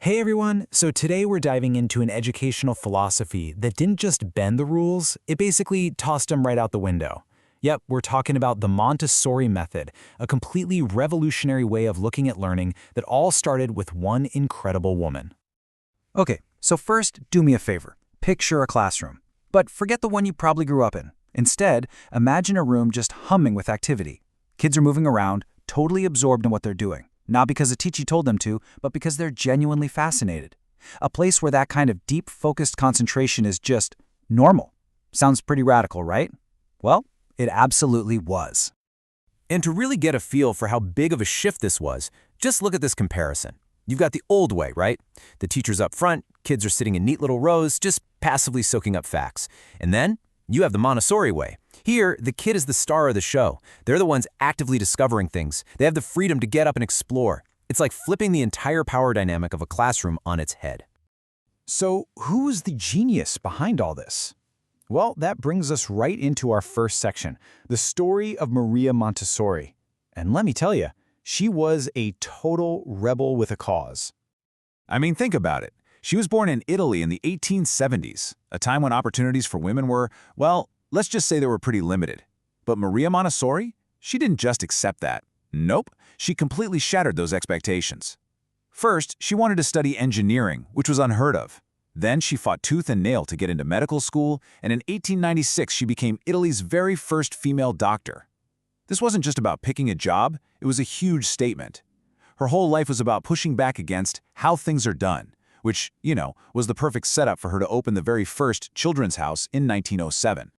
Hey everyone, so today we're diving into an educational philosophy that didn't just bend the rules, it basically tossed them right out the window. Yep, we're talking about the Montessori method, a completely revolutionary way of looking at learning that all started with one incredible woman. Okay, so first, do me a favor. Picture a classroom. But forget the one you probably grew up in. Instead, imagine a room just humming with activity. Kids are moving around, totally absorbed in what they're doing. Not because a teacher told them to, but because they're genuinely fascinated. A place where that kind of deep, focused concentration is just normal. Sounds pretty radical, right? Well, it absolutely was. And to really get a feel for how big of a shift this was, just look at this comparison. You've got the old way, right? The teacher's up front, kids are sitting in neat little rows, just passively soaking up facts. And then you have the Montessori way. Here, the kid is the star of the show. They're the ones actively discovering things. They have the freedom to get up and explore. It's like flipping the entire power dynamic of a classroom on its head. So, who's the genius behind all this? Well, that brings us right into our first section, the story of Maria Montessori. And let me tell you, she was a total rebel with a cause. I mean, think about it. She was born in Italy in the 1870s, a time when opportunities for women were, well, let's just say they were pretty limited. But Maria Montessori? She didn't just accept that. Nope, she completely shattered those expectations. First, she wanted to study engineering, which was unheard of. Then she fought tooth and nail to get into medical school, and in 1896 she became Italy's very first female doctor. This wasn't just about picking a job, it was a huge statement. Her whole life was about pushing back against how things are done, which, was the perfect setup for her to open the very first children's house in 1907.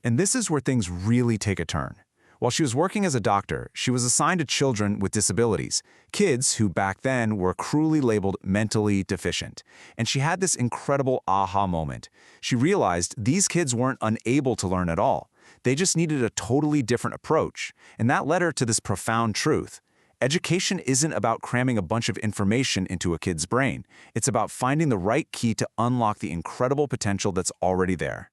And this is where things really take a turn. While she was working as a doctor, she was assigned to children with disabilities, kids who back then were cruelly labeled mentally deficient. And she had this incredible aha moment. She realized these kids weren't unable to learn at all. They just needed a totally different approach. And that led her to this profound truth. Education isn't about cramming a bunch of information into a kid's brain. It's about finding the right key to unlock the incredible potential that's already there.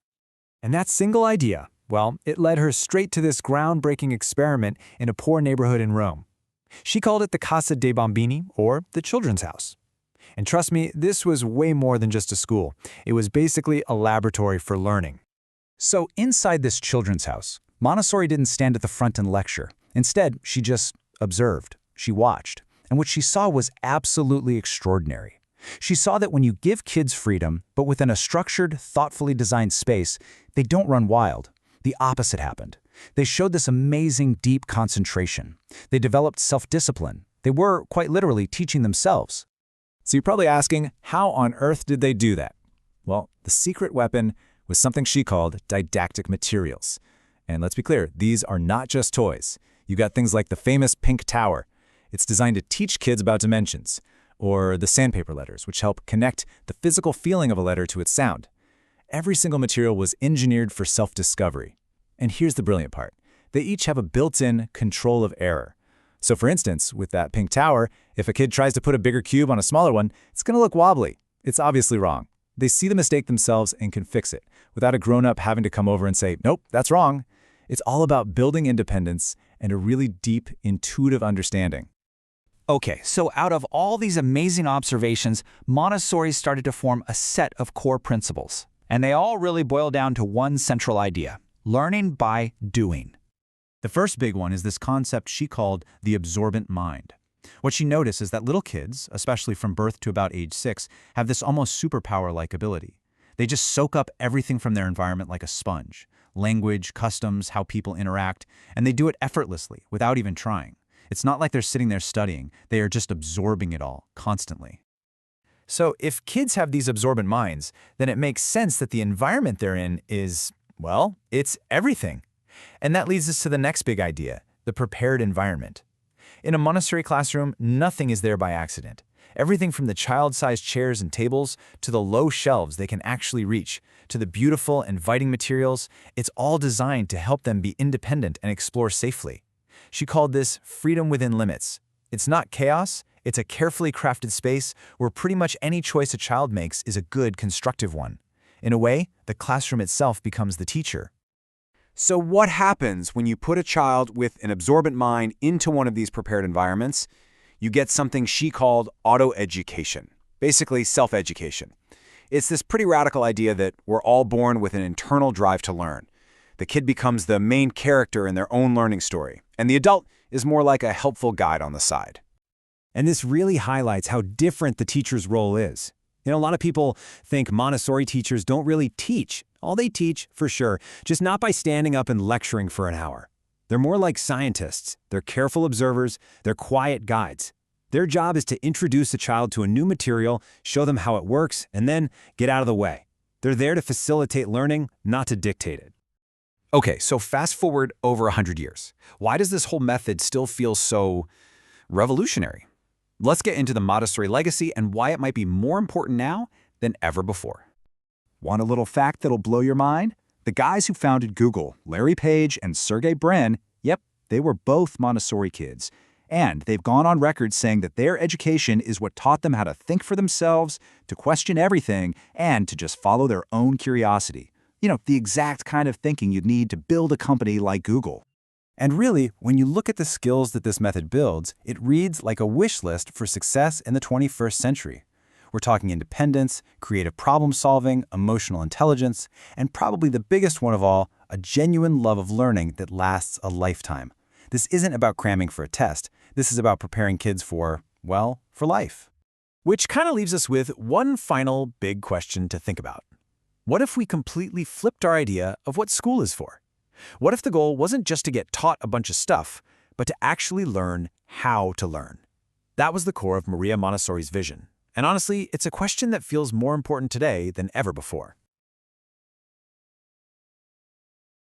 And that single idea, well, it led her straight to this groundbreaking experiment in a poor neighborhood in Rome. She called it the Casa dei Bambini, or the Children's House. And trust me, this was way more than just a school. It was basically a laboratory for learning. So inside this children's house, Montessori didn't stand at the front and lecture. Instead, she just observed. She watched. And what she saw was absolutely extraordinary. She saw that when you give kids freedom, but within a structured, thoughtfully designed space, they don't run wild. The opposite happened. They showed this amazing deep concentration. They developed self-discipline. They were, quite literally, teaching themselves. So you're probably asking, how on earth did they do that? Well, the secret weapon was something she called didactic materials. And let's be clear, these are not just toys. You got things like the famous pink tower. It's designed to teach kids about dimensions. Or the sandpaper letters, which help connect the physical feeling of a letter to its sound. Every single material was engineered for self-discovery. And here's the brilliant part. They each have a built-in control of error. So for instance, with that pink tower, if a kid tries to put a bigger cube on a smaller one, it's going to look wobbly. It's obviously wrong. They see the mistake themselves and can fix it, without a grown-up having to come over and say, nope, that's wrong. It's all about building independence and a really deep, intuitive understanding. Okay, so out of all these amazing observations, Montessori started to form a set of core principles. And they all really boil down to one central idea: learning by doing. The first big one is this concept she called the absorbent mind. What she noticed is that little kids, especially from birth to about age 6, have this almost superpower-like ability. They just soak up everything from their environment like a sponge. Language, customs, how people interact, and they do it effortlessly, without even trying. It's not like they're sitting there studying. They are just absorbing it all, constantly. So if kids have these absorbent minds, then it makes sense that the environment they're in is, well, it's everything. And that leads us to the next big idea, the prepared environment. In a Montessori classroom, nothing is there by accident. Everything from the child-sized chairs and tables to the low shelves they can actually reach, to the beautiful, inviting materials, it's all designed to help them be independent and explore safely. She called this freedom within limits. It's not chaos, it's a carefully crafted space where pretty much any choice a child makes is a good, constructive one. In a way, the classroom itself becomes the teacher. So what happens when you put a child with an absorbent mind into one of these prepared environments? You get something she called auto-education. basically self-education. It's this pretty radical idea that we're all born with an internal drive to learn. The kid becomes the main character in their own learning story, and the adult is more like a helpful guide on the side. And this really highlights how different the teacher's role is. A lot of people think Montessori teachers don't really teach. They teach, for sure, just not by standing up and lecturing for an hour. They're more like scientists. They're careful observers. They're quiet guides. Their job is to introduce a child to a new material, show them how it works, and then get out of the way. They're there to facilitate learning, not to dictate it. Okay, so fast forward over 100 years. Why does this whole method still feel so revolutionary? Let's get into the Montessori legacy and why it might be more important now than ever before. Want a little fact that'll blow your mind? The guys who founded Google, Larry Page and Sergey Brin, yep, they were both Montessori kids. And they've gone on record saying that their education is what taught them how to think for themselves, to question everything, and to just follow their own curiosity. The exact kind of thinking you'd need to build a company like Google. And really, when you look at the skills that this method builds, it reads like a wish list for success in the 21st century. We're talking independence, creative problem solving, emotional intelligence, and probably the biggest one of all, a genuine love of learning that lasts a lifetime. This isn't about cramming for a test. This is about preparing kids for life. Which kind of leaves us with one final big question to think about. What if we completely flipped our idea of what school is for? What if the goal wasn't just to get taught a bunch of stuff, but to actually learn how to learn? That was the core of Maria Montessori's vision. And honestly, it's a question that feels more important today than ever before.